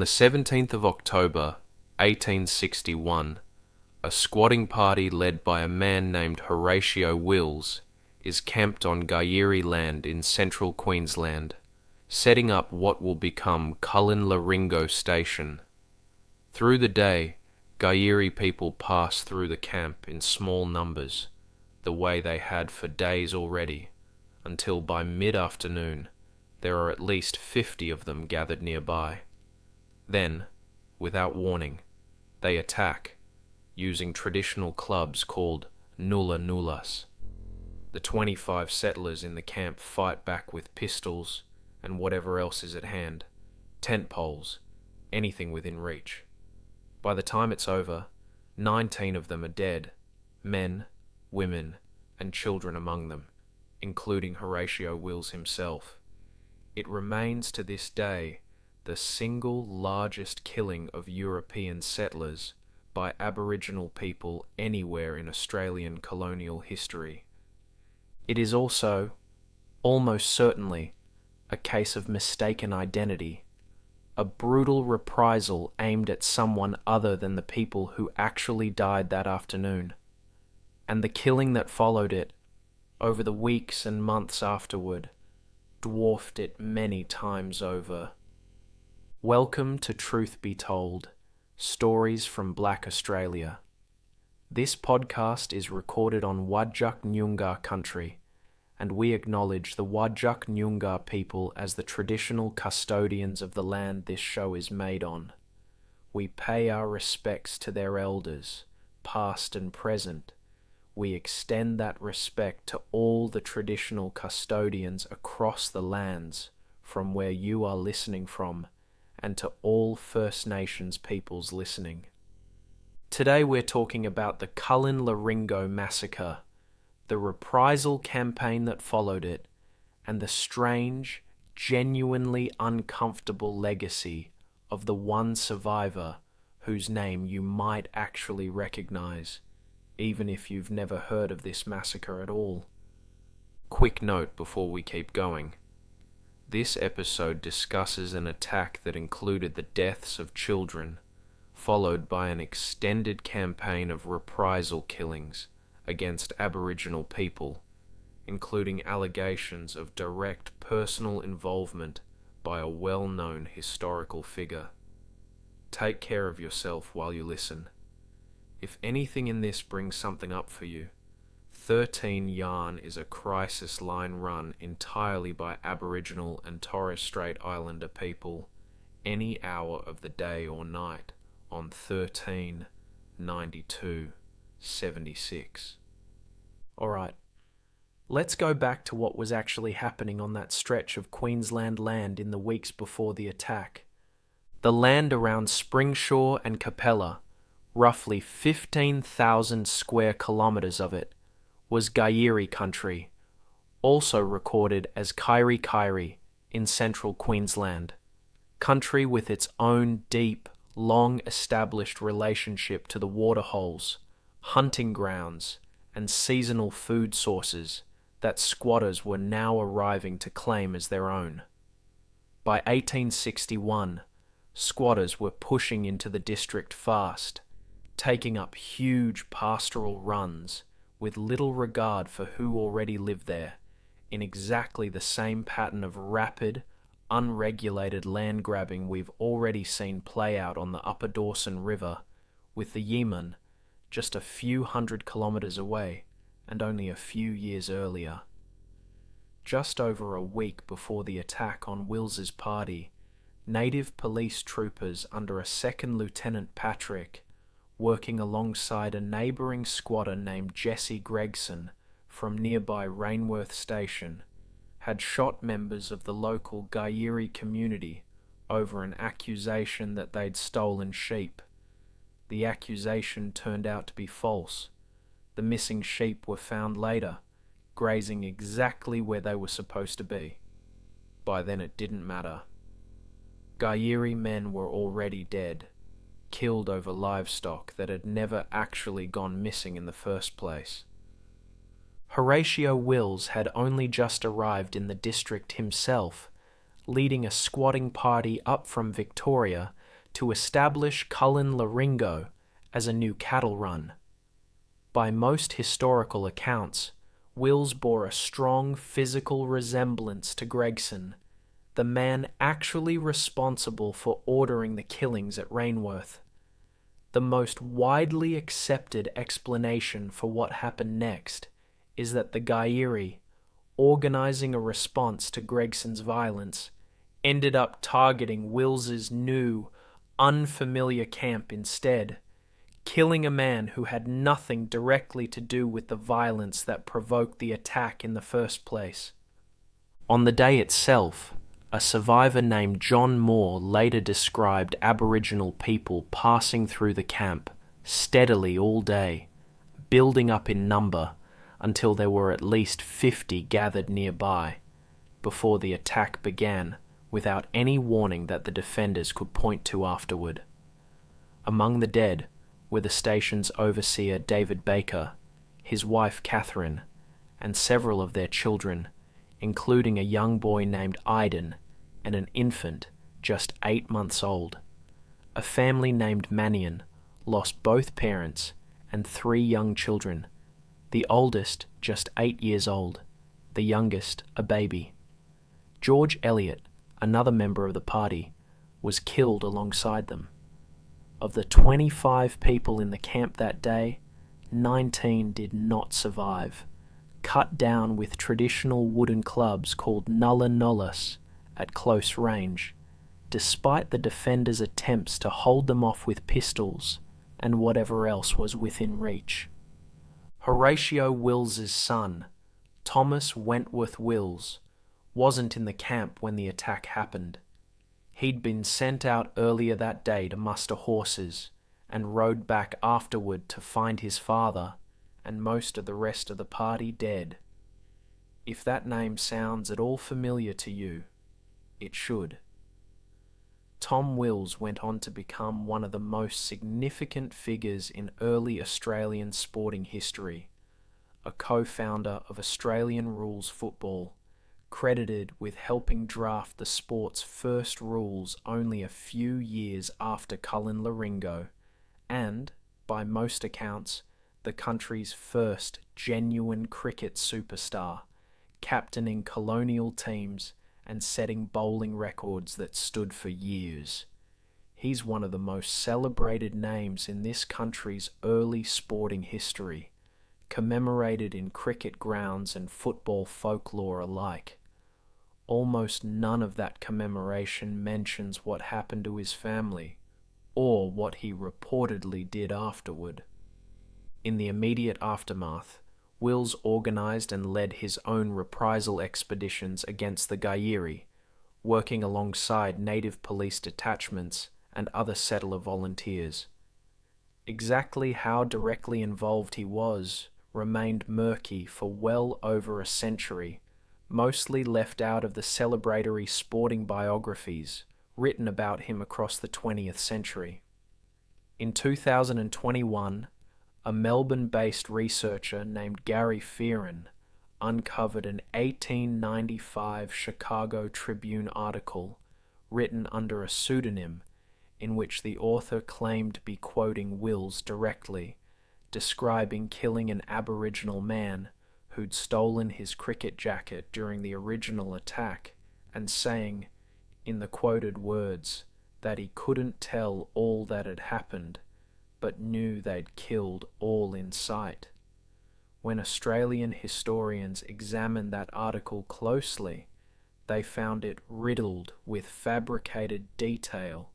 17th of October, 1861, a squatting party led by a man named Horatio Wills is camped on Gayiri land in central Queensland, setting up what will become Cullin-la-Ringo station. Through the day, Gayiri people pass through the camp in small numbers, the way they had for days already, until by mid-afternoon there are at least 50 of them gathered nearby. Then, without warning, they attack, using traditional clubs called nulla-nullas. The 25 settlers in the camp fight back with pistols and whatever else is at hand, tent poles, anything within reach. By the time it's over, 19 of them are dead, men, women, and children among them, including Horatio Wills himself. It remains to this day the single largest killing of European settlers by Aboriginal people anywhere in Australian colonial history. It is also, almost certainly, a case of mistaken identity, a brutal reprisal aimed at someone other than the people who actually died that afternoon, and the killing that followed it, over the weeks and months afterward, dwarfed it many times over. Welcome to Truth Be Told, Stories from Black Australia. This podcast is recorded on Wadjuk Nyungar country, and we acknowledge the Wadjuk Nyungar people as the traditional custodians of the land this show is made on. We pay our respects to their elders, past and present. We extend that respect to all the traditional custodians across the lands from where you are listening from, and to all First Nations peoples listening. Today we're talking about the Cullin-la-Ringo Massacre, the reprisal campaign that followed it, and the strange, genuinely uncomfortable legacy of the one survivor whose name you might actually recognize, even if you've never heard of this massacre at all. Quick note before we keep going. This episode discusses an attack that included the deaths of children, followed by an extended campaign of reprisal killings against Aboriginal people, including allegations of direct personal involvement by a well-known historical figure. Take care of yourself while you listen. If anything in this brings something up for you, 13 Yarn is a crisis line run entirely by Aboriginal and Torres Strait Islander people any hour of the day or night on 13 92 76. Alright, let's go back to what was actually happening on that stretch of Queensland land in the weeks before the attack. The land around Springshaw and Capella, roughly 15,000 square kilometres of it, was Gayiri country, also recorded as Gayiri in central Queensland, country with its own deep, long-established relationship to the waterholes, hunting grounds, and seasonal food sources that squatters were now arriving to claim as their own. By 1861, squatters were pushing into the district fast, taking up huge pastoral runs with little regard for who already lived there, in exactly the same pattern of rapid, unregulated land grabbing we've already seen play out on the Upper Dawson River, with the Yemen just a few hundred kilometres away and only a few years earlier. Just over a week before the attack on Wills's party, native police troopers under a second Lieutenant Patrick, working alongside a neighbouring squatter named Jesse Gregson from nearby Rainworth station, had shot members of the local Gayiri community over an accusation that they'd stolen sheep. The accusation turned out to be false. The missing sheep were found later, grazing exactly where they were supposed to be. By then it didn't matter. Gayiri men were already dead, killed over livestock that had never actually gone missing in the first place. Horatio Wills had only just arrived in the district himself, leading a squatting party up from Victoria to establish Cullin-la-Ringo as a new cattle run. By most historical accounts, Wills bore a strong physical resemblance to Gregson, the man actually responsible for ordering the killings at Rainworth. The most widely accepted explanation for what happened next is that the Gayiri, organizing a response to Gregson's violence, ended up targeting Wills's new, unfamiliar camp instead, killing a man who had nothing directly to do with the violence that provoked the attack in the first place. On the day itself, a survivor named John Moore later described Aboriginal people passing through the camp steadily all day, building up in number until there were at least 50 gathered nearby, before the attack began without any warning that the defenders could point to afterward. Among the dead were the station's overseer David Baker, his wife Catherine, and several of their children, including a young boy named Iden and an infant just 8 months old. A family named Mannion lost both parents and 3 young children, the oldest just 8 years old, the youngest a baby. George Elliott, another member of the party, was killed alongside them. Of the 25 people in the camp that day, 19 did not survive, cut down with traditional wooden clubs called nulla nullas at close range, despite the defenders' attempts to hold them off with pistols and whatever else was within reach. Horatio Wills's son, Thomas Wentworth Wills, wasn't in the camp when the attack happened. He'd been sent out earlier that day to muster horses and rode back afterward to find his father and most of the rest of the party dead. If that name sounds at all familiar to you, it should. Tom Wills went on to become one of the most significant figures in early Australian sporting history, a co-founder of Australian rules football, credited with helping draft the sport's first rules only a few years after Cullin-la-Ringo, and, by most accounts, the country's first genuine cricket superstar, captaining colonial teams and setting bowling records that stood for years. He's one of the most celebrated names in this country's early sporting history, commemorated in cricket grounds and football folklore alike. Almost none of that commemoration mentions what happened to his family, or what he reportedly did afterward. In the immediate aftermath, Wills organised and led his own reprisal expeditions against the Gayiri, working alongside native police detachments and other settler volunteers. Exactly how directly involved he was remained murky for well over a century, mostly left out of the celebratory sporting biographies written about him across the 20th century. In 2021, a Melbourne-based researcher named Gary Fearon uncovered an 1895 Chicago Tribune article written under a pseudonym in which the author claimed to be quoting Wills directly, describing killing an Aboriginal man who'd stolen his cricket jacket during the original attack, and saying, in the quoted words, that he couldn't tell all that had happened, but knew they'd killed all in sight. When Australian historians examined that article closely, they found it riddled with fabricated detail,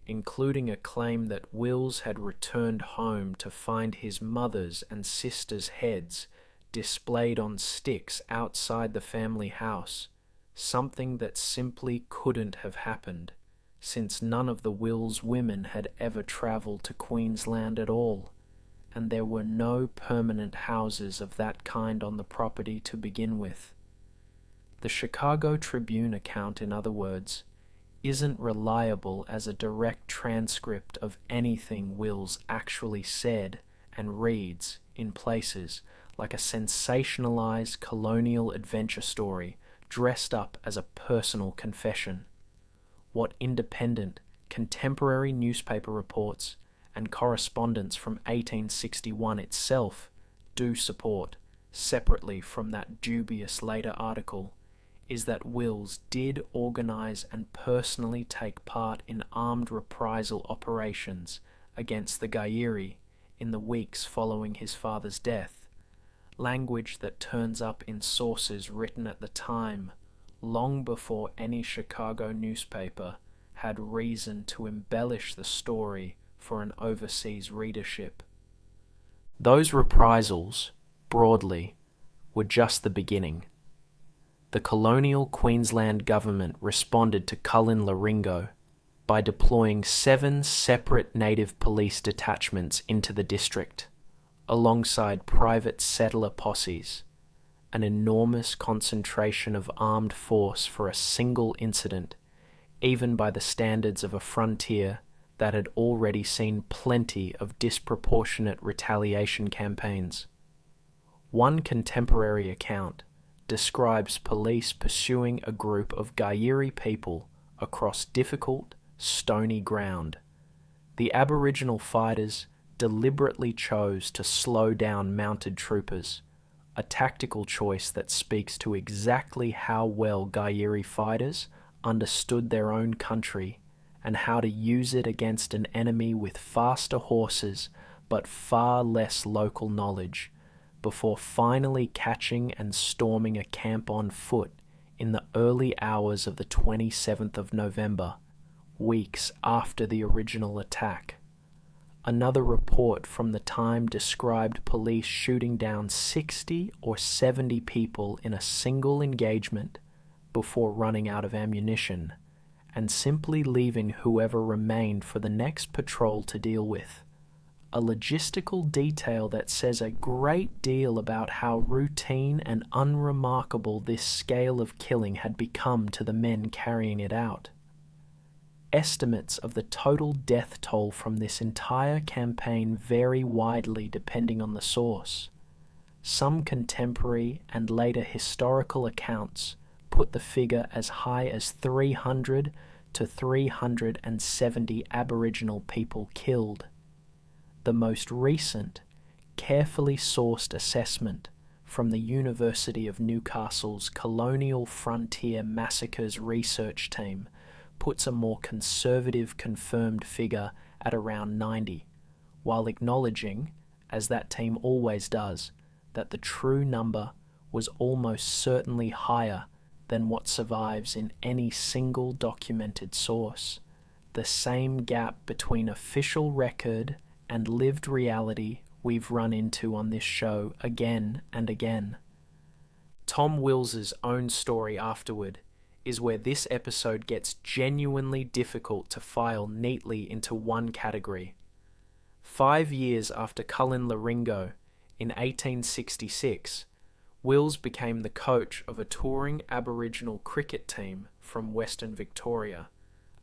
including a claim that Wills had returned home to find his mother's and sister's heads displayed on sticks outside the family house, something that simply couldn't have happened, since none of the Wills women had ever travelled to Queensland at all, and there were no permanent houses of that kind on the property to begin with. The Chicago Tribune account, in other words, isn't reliable as a direct transcript of anything Wills actually said and reads in places like a sensationalized colonial adventure story dressed up as a personal confession. What independent, contemporary newspaper reports and correspondence from 1861 itself do support, separately from that dubious later article, is that Wills did organise and personally take part in armed reprisal operations against the Gayiri in the weeks following his father's death, language that turns up in sources written at the time, long before any Chicago newspaper had reason to embellish the story for an overseas readership. Those reprisals, broadly, were just the beginning. The colonial Queensland government responded to Cullin-la-Ringo by deploying 7 separate native police detachments into the district, alongside private settler posses, an enormous concentration of armed force for a single incident, even by the standards of a frontier that had already seen plenty of disproportionate retaliation campaigns. One contemporary account describes police pursuing a group of Gayiri people across difficult, stony ground. The Aboriginal fighters deliberately chose to slow down mounted troopers, a tactical choice that speaks to exactly how well Gayiri fighters understood their own country and how to use it against an enemy with faster horses but far less local knowledge, before finally catching and storming a camp on foot in the early hours of the 27th of November, weeks after the original attack. Another report from the time described police shooting down 60 or 70 people in a single engagement before running out of ammunition, and simply leaving whoever remained for the next patrol to deal with. A logistical detail that says a great deal about how routine and unremarkable this scale of killing had become to the men carrying it out. Estimates of the total death toll from this entire campaign vary widely depending on the source. Some contemporary and later historical accounts put the figure as high as 300 to 370 Aboriginal people killed. The most recent, carefully sourced assessment from the University of Newcastle's Colonial Frontier Massacres research team puts a more conservative confirmed figure at around 90, while acknowledging, as that team always does, that the true number was almost certainly higher than what survives in any single documented source. The same gap between official record and lived reality we've run into on this show again and again. Tom Wills's own story afterward is where this episode gets genuinely difficult to file neatly into one category. 5 years after Cullin-la-Ringo, in 1866, Wills became the coach of a touring Aboriginal cricket team from Western Victoria,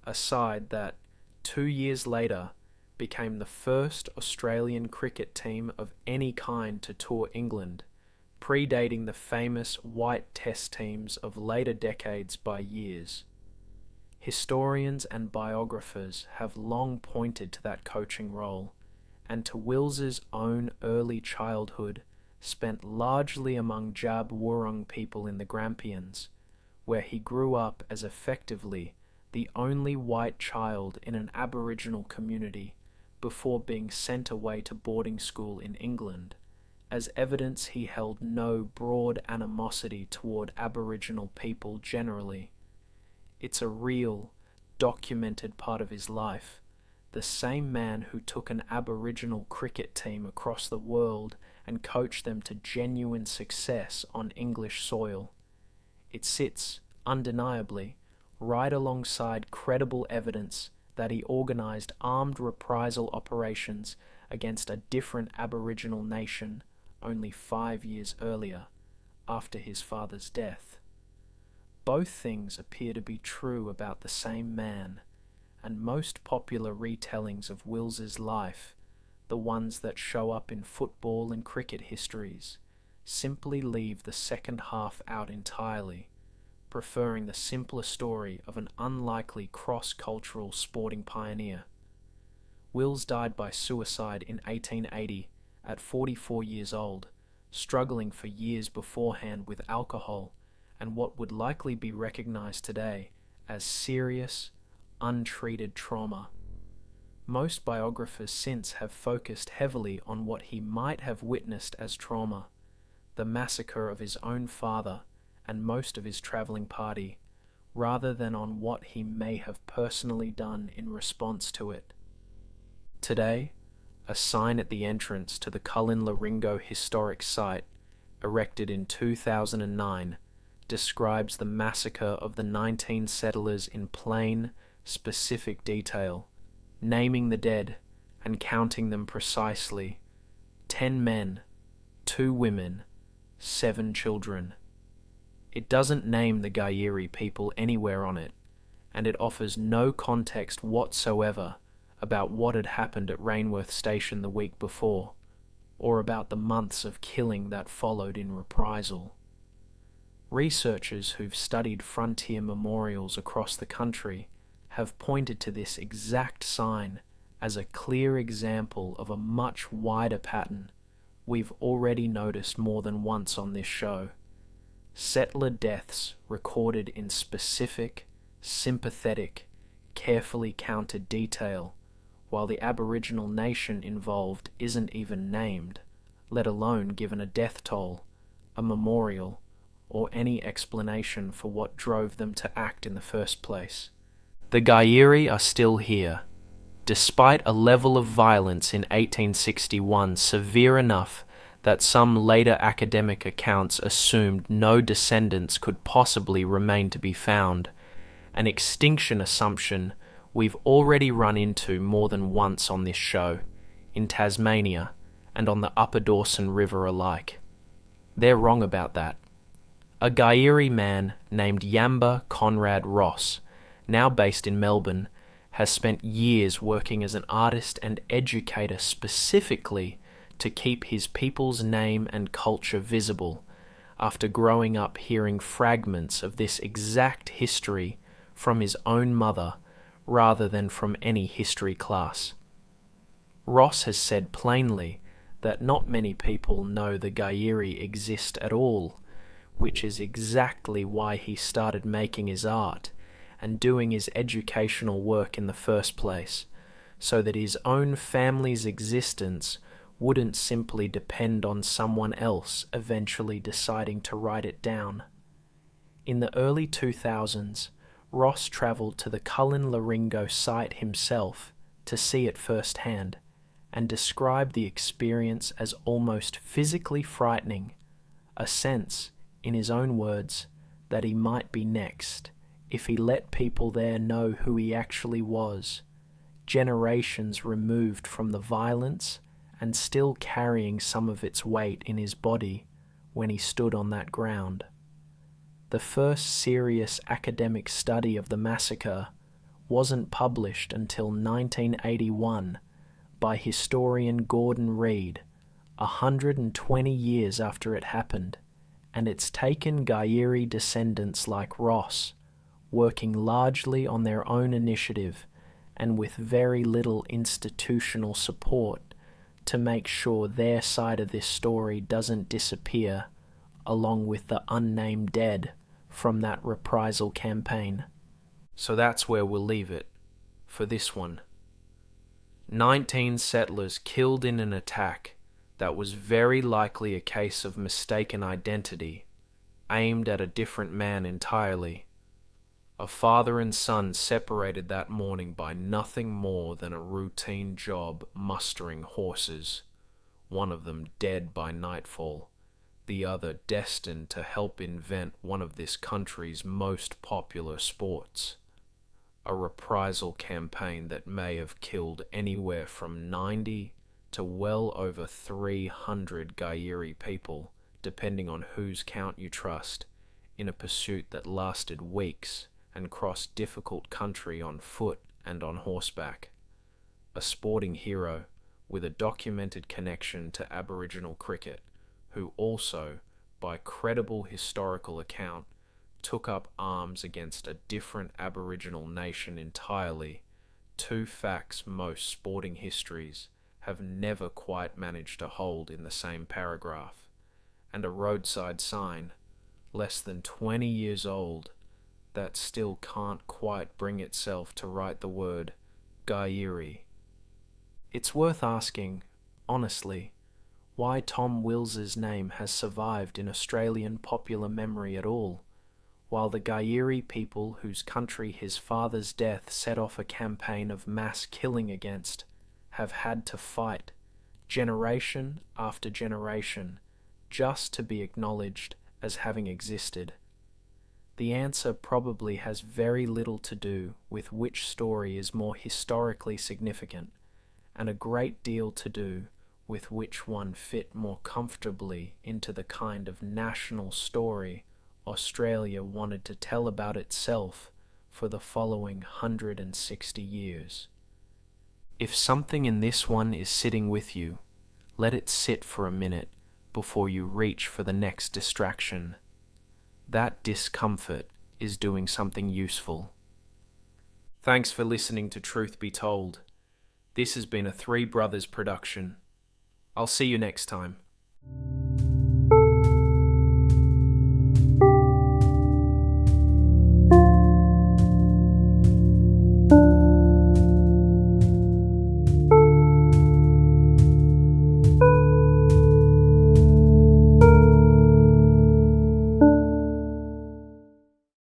a side that, 2 years later, became the first Australian cricket team of any kind to tour England, predating the famous white test teams of later decades by years. Historians and biographers have long pointed to that coaching role, and to Wills's own early childhood spent largely among Djab Wurrung people in the Grampians, where he grew up as effectively the only white child in an Aboriginal community before being sent away to boarding school in England, as evidence he held no broad animosity toward Aboriginal people generally. It's a real, documented part of his life, the same man who took an Aboriginal cricket team across the world and coached them to genuine success on English soil. It sits, undeniably, right alongside credible evidence that he organised armed reprisal operations against a different Aboriginal nation only 5 years earlier, after his father's death. Both things appear to be true about the same man, and most popular retellings of Wills's life, the ones that show up in football and cricket histories, simply leave the second half out entirely, preferring the simpler story of an unlikely cross-cultural sporting pioneer. Wills died by suicide in 1880 at 44 years old, struggling for years beforehand with alcohol and what would likely be recognized today as serious, untreated trauma. Most biographers since have focused heavily on what he might have witnessed as trauma, the massacre of his own father and most of his travelling party, rather than on what he may have personally done in response to it. Today, a sign at the entrance to the Cullin-la-Ringo historic site, erected in 2009, describes the massacre of the 19 settlers in plain, specific detail, naming the dead and counting them precisely: 10 men, 2 women, 7 children. It doesn't name the Gayiri people anywhere on it, and it offers no context whatsoever about what had happened at Rainworth station the week before, or about the months of killing that followed in reprisal. Researchers who've studied frontier memorials across the country have pointed to this exact sign as a clear example of a much wider pattern we've already noticed more than once on this show. Settler deaths recorded in specific, sympathetic, carefully counted detail, while the Aboriginal nation involved isn't even named, let alone given a death toll, a memorial, or any explanation for what drove them to act in the first place. The Gayiri are still here, despite a level of violence in 1861 severe enough that some later academic accounts assumed no descendants could possibly remain to be found, an extinction assumption we've already run into more than once on this show, in Tasmania and on the Upper Dawson River alike. They're wrong about that. A Gayiri man named Yamba Conrad Ross, now based in Melbourne, has spent years working as an artist and educator specifically to keep his people's name and culture visible, after growing up hearing fragments of this exact history from his own mother rather than from any history class. Ross has said plainly that not many people know the Gayiri exist at all, which is exactly why he started making his art and doing his educational work in the first place, so that his own family's existence wouldn't simply depend on someone else eventually deciding to write it down. In the early 2000s, Ross travelled to the Cullin-la-Ringo site himself to see it firsthand, and described the experience as almost physically frightening, a sense, in his own words, that he might be next if he let people there know who he actually was, generations removed from the violence and still carrying some of its weight in his body when he stood on that ground. The first serious academic study of the massacre wasn't published until 1981 by historian Gordon Reed, 120 years after it happened, and it's taken Gayiri descendants like Ross, working largely on their own initiative and with very little institutional support, to make sure their side of this story doesn't disappear along with the unnamed dead from that reprisal campaign. So that's where we'll leave it for this one. 19 settlers killed in an attack that was very likely a case of mistaken identity, aimed at a different man entirely. A father and son separated that morning by nothing more than a routine job mustering horses, one of them dead by nightfall, the other destined to help invent one of this country's most popular sports. A reprisal campaign that may have killed anywhere from 90 to well over 300 Gayiri people, depending on whose count you trust, in a pursuit that lasted weeks and crossed difficult country on foot and on horseback. A sporting hero with a documented connection to Aboriginal cricket, who also, by credible historical account, took up arms against a different Aboriginal nation entirely, two facts most sporting histories have never quite managed to hold in the same paragraph, and a roadside sign, less than 20 years old, that still can't quite bring itself to write the word Gayiri. It's worth asking, honestly, why Tom Wills's name has survived in Australian popular memory at all, while the Gayiri people whose country his father's death set off a campaign of mass killing against have had to fight, generation after generation, just to be acknowledged as having existed. The answer probably has very little to do with which story is more historically significant, and a great deal to do with which one fit more comfortably into the kind of national story Australia wanted to tell about itself for the following 160 years. If something in this one is sitting with you, let it sit for a minute before you reach for the next distraction. That discomfort is doing something useful. Thanks for listening to Truth Be Told. This has been a Three Brothers production. I'll see you next time.